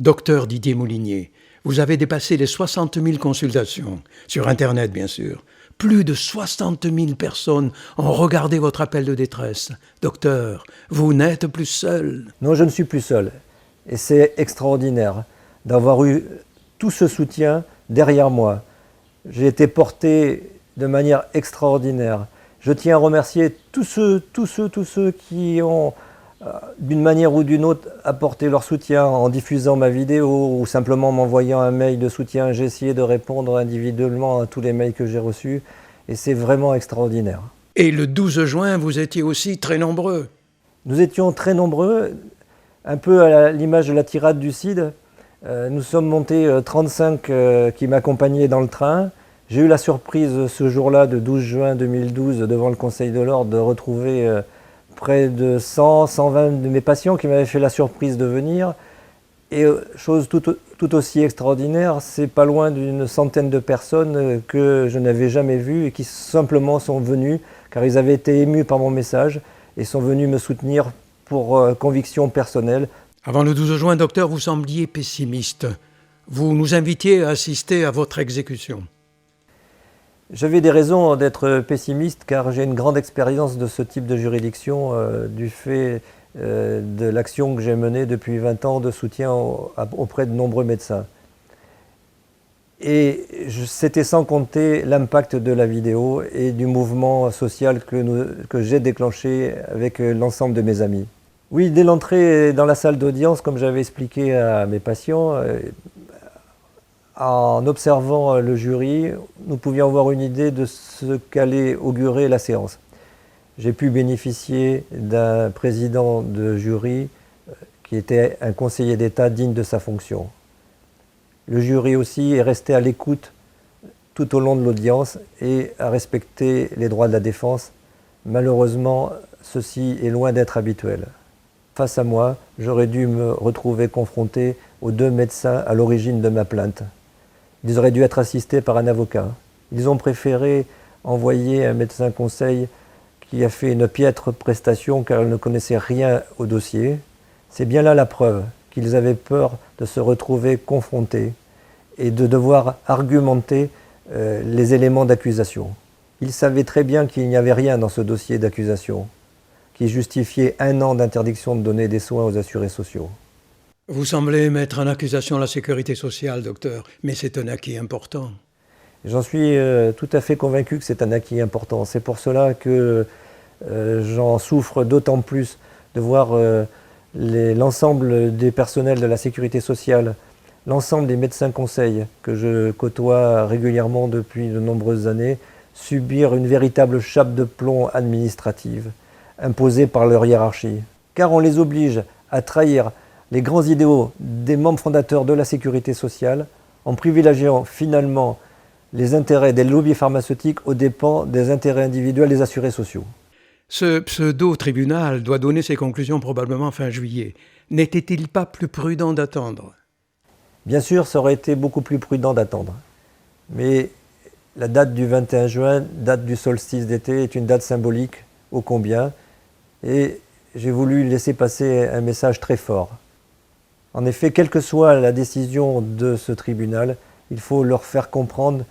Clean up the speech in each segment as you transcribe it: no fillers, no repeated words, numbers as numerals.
Docteur Didier Moulinier, vous avez dépassé les 60 000 consultations, sur Internet bien sûr. Plus de 60 000 personnes ont regardé votre appel de détresse. Docteur, vous n'êtes plus seul. Non, je ne suis plus seul. Et c'est extraordinaire d'avoir eu tout ce soutien derrière moi. J'ai été porté de manière extraordinaire. Je tiens à remercier tous ceux qui ont, d'une manière ou d'une autre, apporté leur soutien en diffusant ma vidéo ou simplement m'envoyant un mail de soutien. J'ai essayé de répondre individuellement à tous les mails que j'ai reçus et c'est vraiment extraordinaire. Et le 12 juin, vous étiez aussi très nombreux. Nous étions très nombreux, un peu à l'image de la tirade du CID. Nous sommes montés 35 qui m'accompagnaient dans le train. J'ai eu la surprise ce jour-là, de 12 juin 2012, devant le Conseil de l'Ordre, de retrouver près de 100, 120 de mes patients qui m'avaient fait la surprise de venir. Et chose tout aussi extraordinaire, c'est pas loin d'une centaine de personnes que je n'avais jamais vues et qui simplement sont venues car ils avaient été émus par mon message et sont venus me soutenir pour conviction personnelle. Avant le 12 juin, docteur, vous sembliez pessimiste. Vous nous invitiez à assister à votre exécution. J'avais des raisons d'être pessimiste car j'ai une grande expérience de ce type de juridiction du fait de l'action que j'ai menée depuis 20 ans de soutien auprès de nombreux médecins. Et c'était sans compter l'impact de la vidéo et du mouvement social que j'ai déclenché avec l'ensemble de mes amis. Oui, dès l'entrée dans la salle d'audience, comme j'avais expliqué à mes patients, en observant le jury, nous pouvions avoir une idée de ce qu'allait augurer la séance. J'ai pu bénéficier d'un président de jury qui était un conseiller d'État digne de sa fonction. Le jury aussi est resté à l'écoute tout au long de l'audience et a respecté les droits de la défense. Malheureusement, ceci est loin d'être habituel. Face à moi, j'aurais dû me retrouver confronté aux deux médecins à l'origine de ma plainte. Ils auraient dû être assistés par un avocat. Ils ont préféré envoyer un médecin conseil qui a fait une piètre prestation car il ne connaissait rien au dossier. C'est bien là la preuve qu'ils avaient peur de se retrouver confrontés et de devoir argumenter les éléments d'accusation. Ils savaient très bien qu'il n'y avait rien dans ce dossier d'accusation qui justifiait 1 an d'interdiction de donner des soins aux assurés sociaux. Vous semblez mettre en accusation la sécurité sociale, docteur, mais c'est un acquis important. J'en suis tout à fait convaincu que c'est un acquis important. C'est pour cela que j'en souffre d'autant plus de voir l'ensemble des personnels de la sécurité sociale, l'ensemble des médecins conseils que je côtoie régulièrement depuis de nombreuses années, subir une véritable chape de plomb administrative imposée par leur hiérarchie. Car on les oblige à trahir les grands idéaux des membres fondateurs de la sécurité sociale en privilégiant finalement les intérêts des lobbies pharmaceutiques aux dépens des intérêts individuels des assurés sociaux. Ce pseudo-tribunal doit donner ses conclusions probablement fin juillet. N'était-il pas plus prudent d'attendre ? Bien sûr, ça aurait été beaucoup plus prudent d'attendre. Mais la date du 21 juin, date du solstice d'été, est une date symbolique ô combien. Et j'ai voulu laisser passer un message très fort. En effet, quelle que soit la décision de ce tribunal, il faut leur faire comprendre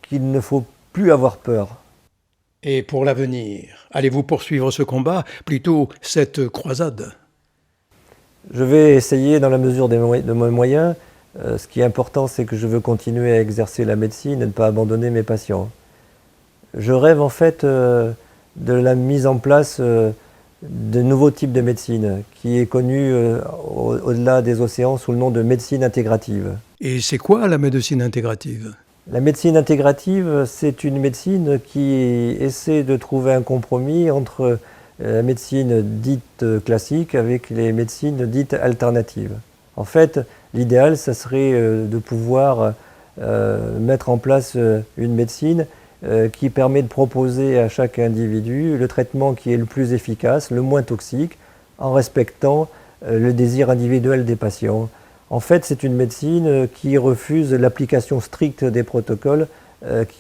qu'il ne faut plus avoir peur. Et pour l'avenir, allez-vous poursuivre ce combat, plutôt cette croisade ? Je vais essayer dans la mesure de mes moyens. Ce qui est important, c'est que je veux continuer à exercer la médecine et ne pas abandonner mes patients. Je rêve en fait de la mise en place de nouveaux types de médecine qui est connu au-delà des océans sous le nom de médecine intégrative. Et c'est quoi la médecine intégrative ? La médecine intégrative, c'est une médecine qui essaie de trouver un compromis entre la médecine dite classique avec les médecines dites alternatives. En fait, l'idéal, ça serait de pouvoir mettre en place une médecine qui permet de proposer à chaque individu le traitement qui est le plus efficace, le moins toxique, en respectant le désir individuel des patients. En fait, c'est une médecine qui refuse l'application stricte des protocoles,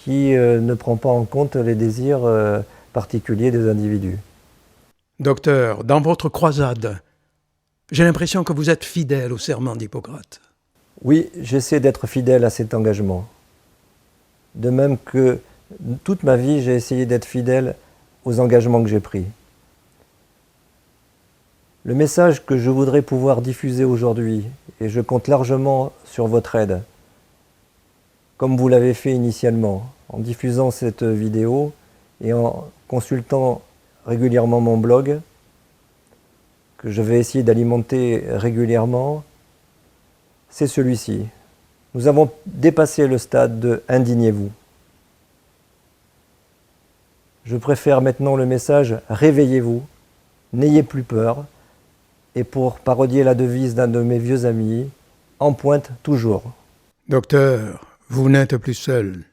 qui ne prend pas en compte les désirs particuliers des individus. Docteur, dans votre croisade, j'ai l'impression que vous êtes fidèle au serment d'Hippocrate. Oui, j'essaie d'être fidèle à cet engagement. De même que toute ma vie, j'ai essayé d'être fidèle aux engagements que j'ai pris. Le message que je voudrais pouvoir diffuser aujourd'hui, et je compte largement sur votre aide, comme vous l'avez fait initialement, en diffusant cette vidéo et en consultant régulièrement mon blog, que je vais essayer d'alimenter régulièrement, c'est celui-ci. Nous avons dépassé le stade de « indignez-vous ». Je préfère maintenant le message « réveillez-vous, n'ayez plus peur » et pour parodier la devise d'un de mes vieux amis, « en pointe toujours ». Docteur, vous n'êtes plus seul.